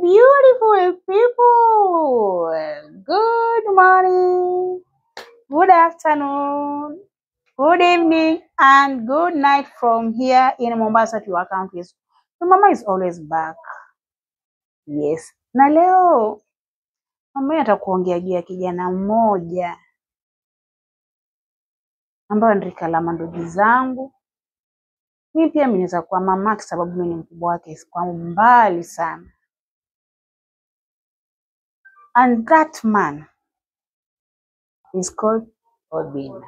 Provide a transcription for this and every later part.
beautiful people. Good morning, good afternoon, good evening, and good night from here in Mombasa to our countries. So mama is always back. Yes. Na leo mama atakuongea juu ya kijana mmoja ambaye ni rika la mandugu zangu. Mimi pia naweza kuwa mama kwa sababu mimi ni mkubwa wake kwa mbali sana. And that man is called Obinna.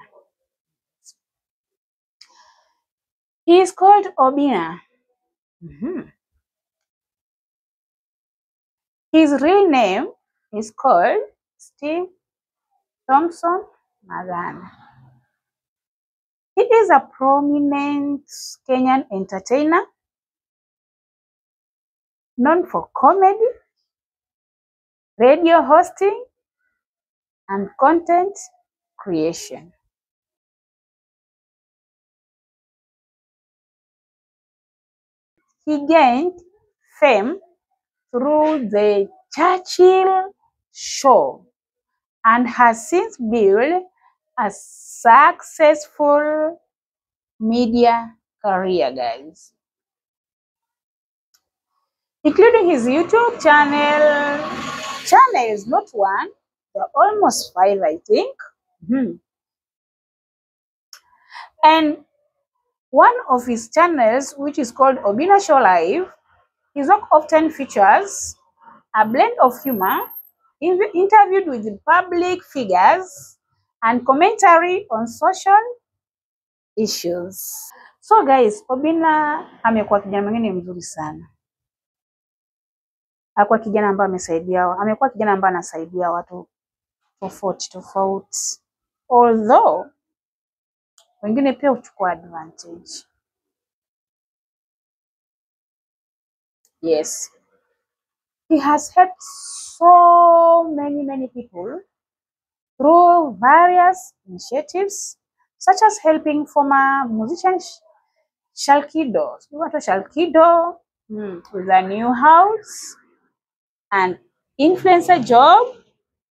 He is called Obinna. His real name is called Steve Thompson Magana. He is a prominent Kenyan entertainer known for comedy, radio hosting, and content creation. He gained fame through the Churchill Show and has since built a successful media career, guys, including his YouTube channels, not one, there are almost 5, I think. And one of his channels, which is called Obinna Show Live, his work often features a blend of humor, interviewed with public figures, and commentary on social issues. So guys, Obinna amekuwa kijana mwingine mzuri sana. Hakuwa kijana ambaye amekuwa kijana ambaye anasaidia watu tofauti. Although wengine pia huchukua advantage. Yes. He has helped so many people through various initiatives, such as helping former musician Shalkido with a new house and influencer job,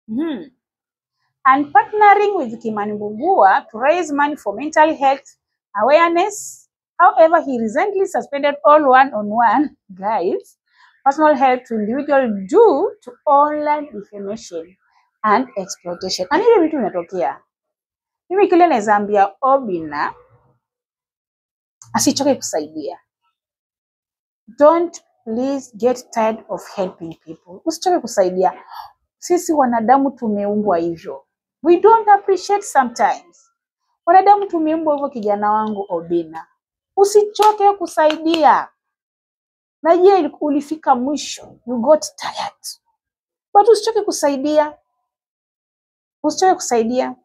and partnering with Kimani Mbugua to raise money for mental health awareness. However, he recently suspended all one-on-one, guys, personal help to individuals due to online defamation and exploitation. And hivi vitu vinatokea. Mimi kile naweza ambia Obinna asichoke kusaidia. Don't please get tired of helping people. Usichoke kusaidia. Sisi wanadamu tumeumbwa hivyo. We don't appreciate sometimes. Wanadamu tumeumbwa hivyo, kijana wangu Obinna. Usichoke kusaidia. Najua ulifika mwisho. You got tired. But usichoke kusaidia. Usichoke kusaidia.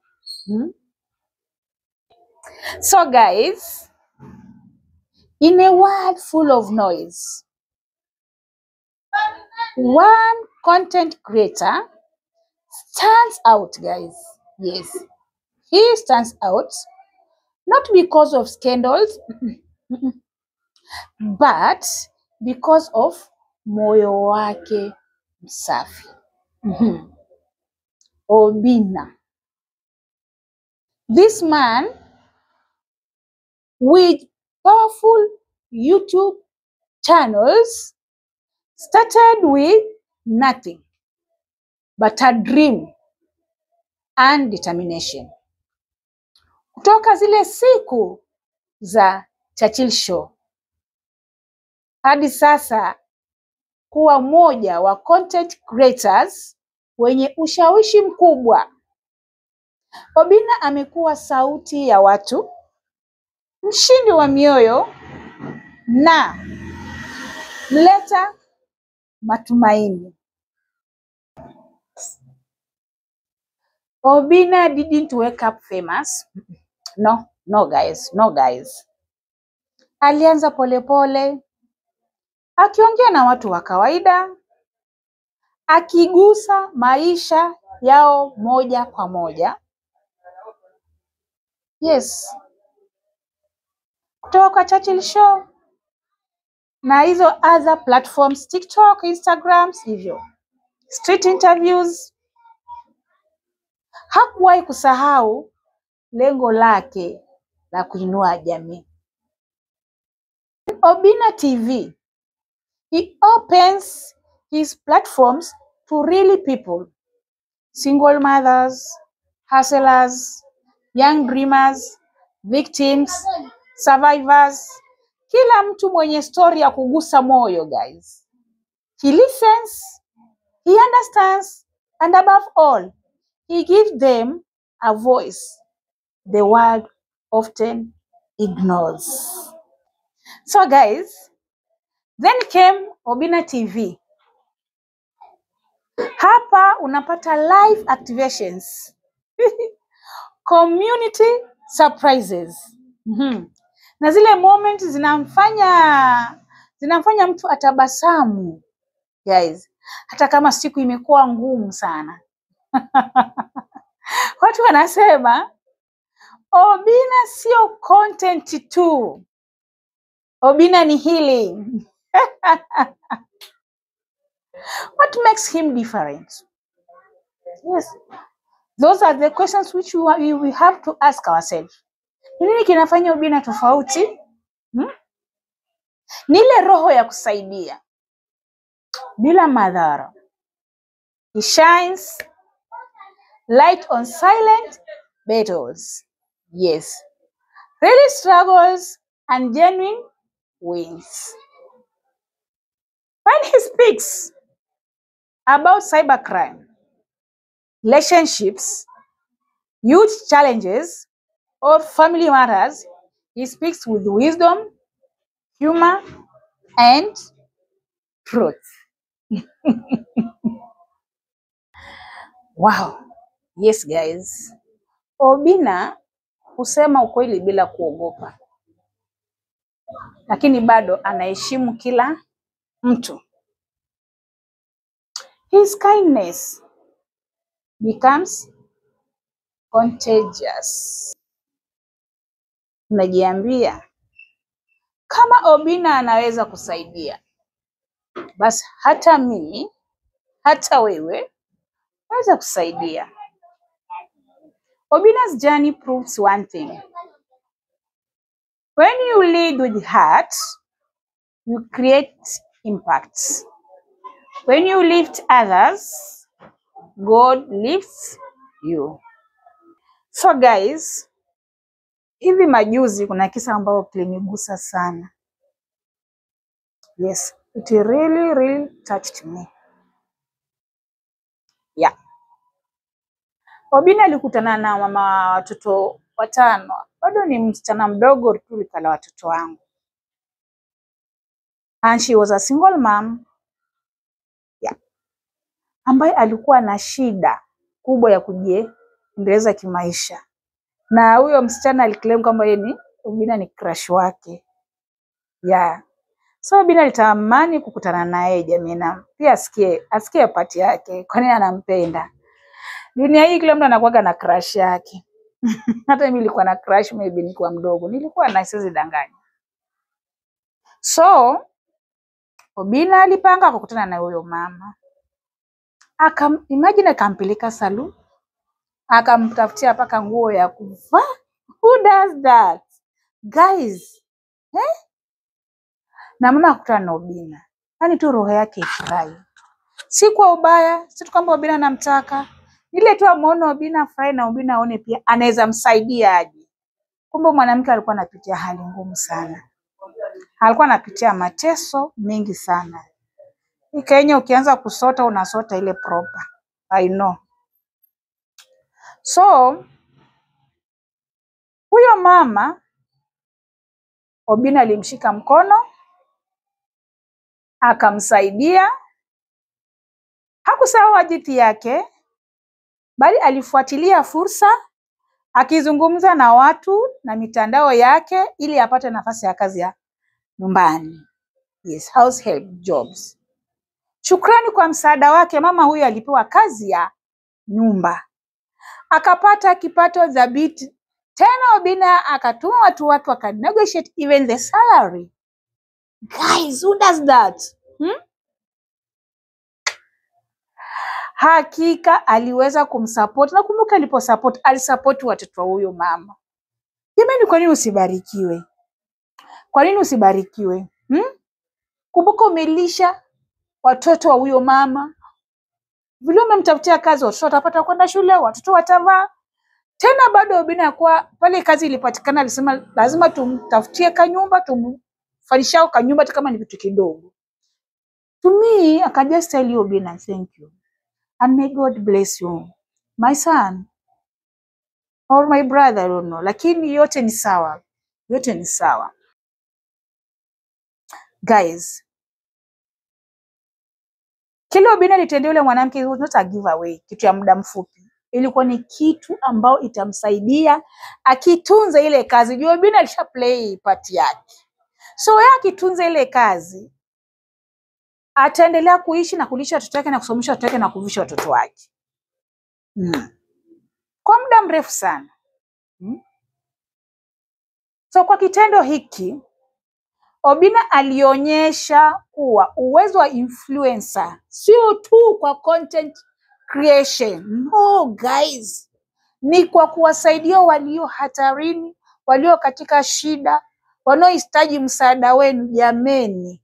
So guys, in a world full of noise, one content creator stands out, guys. Yes, he stands out, not because of scandals, but because of moyo wake msafi. Obinna. This man with powerful YouTube channels started with nothing but a dream and determination. Kutoka zile siku za Churchill Show hadi sasa kuwa moja wa content creators wenye ushawishi mkubwa. Obinna amekuwa sauti ya watu, mshindi wa mioyo na mleta matumaini. Obinna didn't wake up famous. No guys. Alianza polepole, akiongea na watu wa kawaida, akigusa maisha yao moja kwa moja. Yes. Kutoka kwa Churchill Show, na hizo other platforms, TikTok, Instagrams, hivyo street interviews. Hakuwahi kusahau lengo lake la kuinua jamii. Obinna TV, he opens his platforms to really people, single mothers, hustlers, young dreamers, victims, survivors, kila mtu mwenye story ya kugusa moyo, guys. He listens, he understands, and above all, he gives them a voice the world often ignores. So guys, then came Obinna TV. Hapa unapata live activations, community surprises. Na zile moments zinamfanya mtu atabasamu, guys, hata kama siku imekuwa ngumu sana. Watu wanasema Obinna sio content tu, Obinna ni healing. What makes him different? Yes, those are the questions which we have to ask ourselves. Nini kinafanya Obinna tofauti? Ni ile roho ya kusaidia bila madhara. He shines light on silent battles. Yes, really struggles and genuine wins. When he speaks about cybercrime, relationships, youth challenges, or family matters, he speaks with wisdom, humor, and truth. Wow. Yes, guys. Obinna husema ukweli bila kuogopa, lakini bado anaheshimu kila mtu. His kindness becomes contagious. Unajiambia, kama Obinna anaweza kusaidia, basi hata mimi, hata wewe, waweza kusaidia. Obinna's journey proves one thing. When you lead with heart, you create impacts. When you lift others, God lifts you. So guys, hivi majuzi kuna kisa ambao kilinigusa sana. Yes, it really touched me. Yeah. Obinna alikutana na mama watoto 5. Bado ni msichana mdogo tu kala watoto wangu. And she was a single mom. Yeah. Ambaye alikuwa na shida kubwa ya kujiendeleza kimaisha. Na huyo msichana aliclaim kwamba yeye ni Obinna ni crush wake. Yeah. So Obinna alitamani kukutana naye jamii, na pia asikie pati yake, kwani anampenda. Dunia hii kila mtu anakuwa na crush yake. Hata mimi nilikuwa na crush maybe nilikuwa mdogo. Nilikuwa na siwezi danganya. So Obinna alipanga kukutana na huyo mama. Imagine akampeleka salon. Akamtafutia paka nguo ya kuvaa. Who does that? Guys, na mama akutana na Obinna. Yaani tu roho yake ifurahi. Si kwa ubaya, si tu kwamba Obinna anamtaka. Ile tu amuone Obinna afurahi na Obinna aone pia anaweza msaidia aje. Kumbe mwanamke alikuwa anapitia hali ngumu sana. Alikuwa anapitia mateso mengi sana. Hii Kenya ukianza kusota unasota ile proper. I know. So huyo mama Obinna alimshika mkono, akamsaidia. Hakusahau hadithi yake, bali alifuatilia fursa, akizungumza na watu na mitandao yake ili apate nafasi ya kazi ya nyumbani. Yes, house help jobs. Shukrani kwa msaada wake, mama huyu alipewa kazi ya nyumba. Akapata kipato dhabiti. Tena Obinna akatuma watu wake wakanegotiate even the salary. Guys, who does that? Hakika aliweza kumsupport. Nakumbuka aliposupport, alisupport watoto wa huyo mama. Jamani, kwa nini usibarikiwe? Kwa nini usibarikiwe? Kumbuka umelisha watoto wa huyo mama. Vile umemtafutia kazi, watoto watapata kwenda shule, watoto watavaa. Tena bado Obinna kwa pale kazi ilipatikana, alisema lazima tumtafutie kanyumba, tumfanyishao kanyumba hata kama ni vitu kidogo. To me, I can just tell you, Obinna, thank you. And may God bless you. My son or my brother, I don't know. Lakini yote ni sawa. Yote ni sawa. Guys, kile Obinna alitendea yule mwanamke was not a giveaway, kitu ya muda mfupi. Ilikuwa ni kitu ambao itamsaidia akitunza ile kazi. Juu Obinna alisha play part yake. So yeye akitunza ile kazi, ataendelea kuishi na kulisha watoto wake na kusomesha watoto wake na kuvisha watoto wake. Kwa muda mrefu sana. So kwa kitendo hiki, Obinna alionyesha kuwa uwezo wa influencer sio tu kwa content creation. No guys, ni kwa kuwasaidia walio hatarini, walio katika shida, wanaohitaji msaada wenu jameni.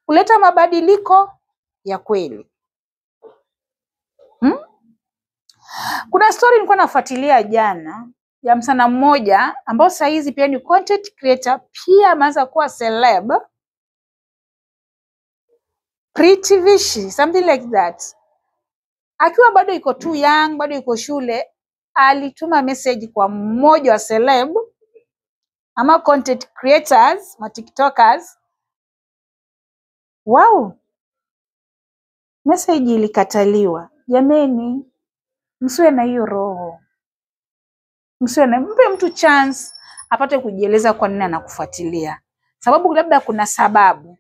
Kuleta mabadiliko ya kweli. Kuna story nilikuwa nafuatilia jana ya msana mmoja ambao saa hizi pia ni content creator, pia ameanza kuwa celeb. Pretty Vishi, something like that. Akiwa bado iko too young, bado iko shule, alituma message kwa mmoja wa celeb ama content creators, ma TikTokers. Wow. Message ilikataliwa. Jameni, msiwe na hiyo roho. Mpe mtu chance apate kujieleza kwa nini anakufuatilia. Sababu labda kuna sababu.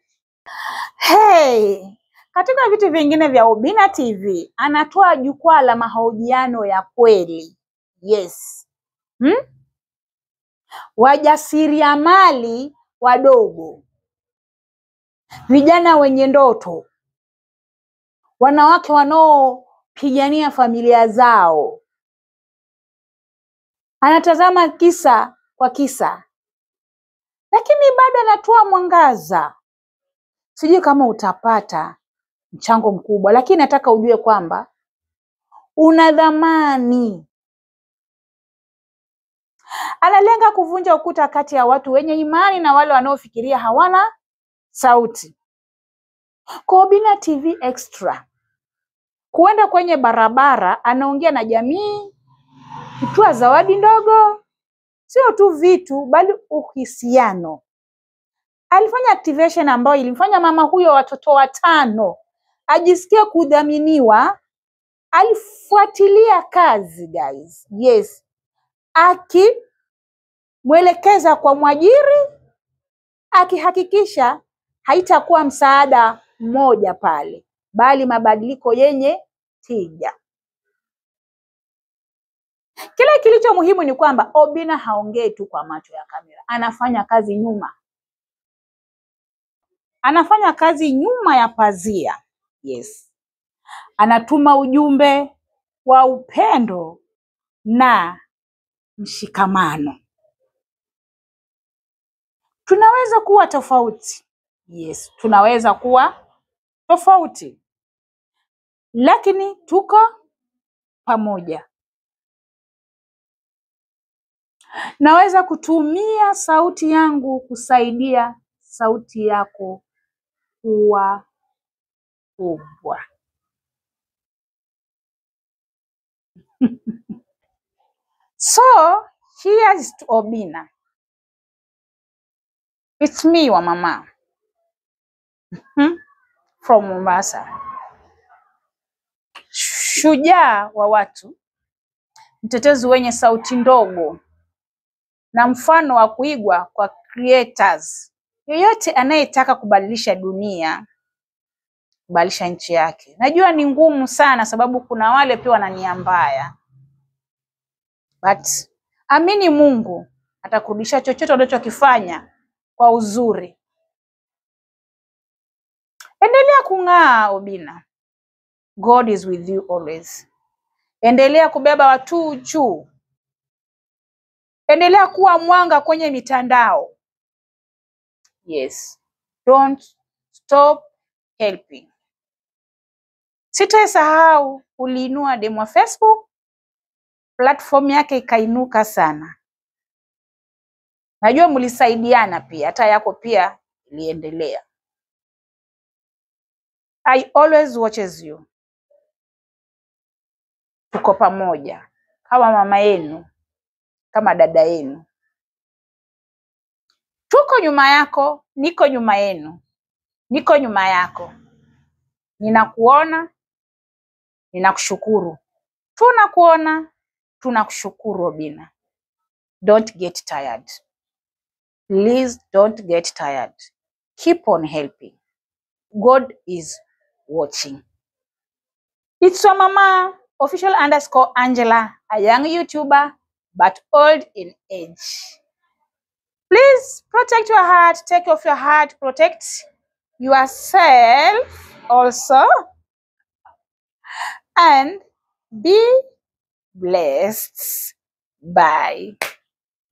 Hey, katika vitu vingine vya Obinna TV, anatoa jukwaa la mahojiano ya kweli. Yes. Wajasiriamali wadogo, vijana wenye ndoto, wanawake wanaopigania familia zao. Anatazama kisa kwa kisa, lakini bado anatoa mwangaza. Sijui kama utapata mchango mkubwa, lakini nataka ujue kwamba una dhamani. Analenga kuvunja ukuta kati ya watu wenye imani na wale wanaofikiria hawana sauti. Kwa Obinna TV Extra, kuenda kwenye barabara, anaongea na jamii, kutoa zawadi ndogo, sio tu vitu bali uhusiano. Alifanya activation ambayo ilimfanya mama huyo watoto 5 ajisikie kudhaminiwa. Alifuatilia kazi guys. Yes. Akimwelekeza kwa mwajiri, akihakikisha haitakuwa msaada mmoja pale, bali mabadiliko yenye tija. Kile kilicho muhimu ni kwamba Obinna haongei tu kwa macho ya kamera. Anafanya kazi nyuma. Anafanya kazi nyuma ya pazia. Yes. Anatuma ujumbe wa upendo na mshikamano. Tunaweza kuwa tofauti. Yes, tunaweza kuwa tofauti, lakini tuko pamoja. Naweza kutumia sauti yangu kusaidia sauti yako kuwa kubwa. So, here's to Obinna. It's me, wa mama. From Mombasa. Shujaa wa watu, mtetezi wenye sauti ndogo, na mfano wa kuigwa kwa creators. Yoyote anayetaka kubadilisha dunia, kubadilisha nchi yake. Najua ni ngumu sana sababu kuna wale pia wana nia mbaya. But amini Mungu atakurudisha chochote unachokifanya kwa uzuri. Endelea kung'aa Obinna. God is with you always. Endelea kubeba watu juu. Endelea kuwa mwanga kwenye mitandao. Yes. Don't stop helping. Sitaisahau uliinua demu wa Facebook, platform yake ikainuka sana. Najua mlisaidiana pia, hata yako pia iliendelea. I always watches you. Tuko pamoja kama mama yenu, kama dada yenu. Tuko nyuma yako, niko nyuma yenu, niko nyuma yako. Ninakuona, ninakushukuru. Tunakuona, tunakushukuru Obinna. Don't get tired. Please don't get tired. Keep on helping. God is watching. It's your mama, official_Angela, a young YouTuber, but old in age. Please protect your heart, take care of your heart, protect yourself also, and be blessed. Bye.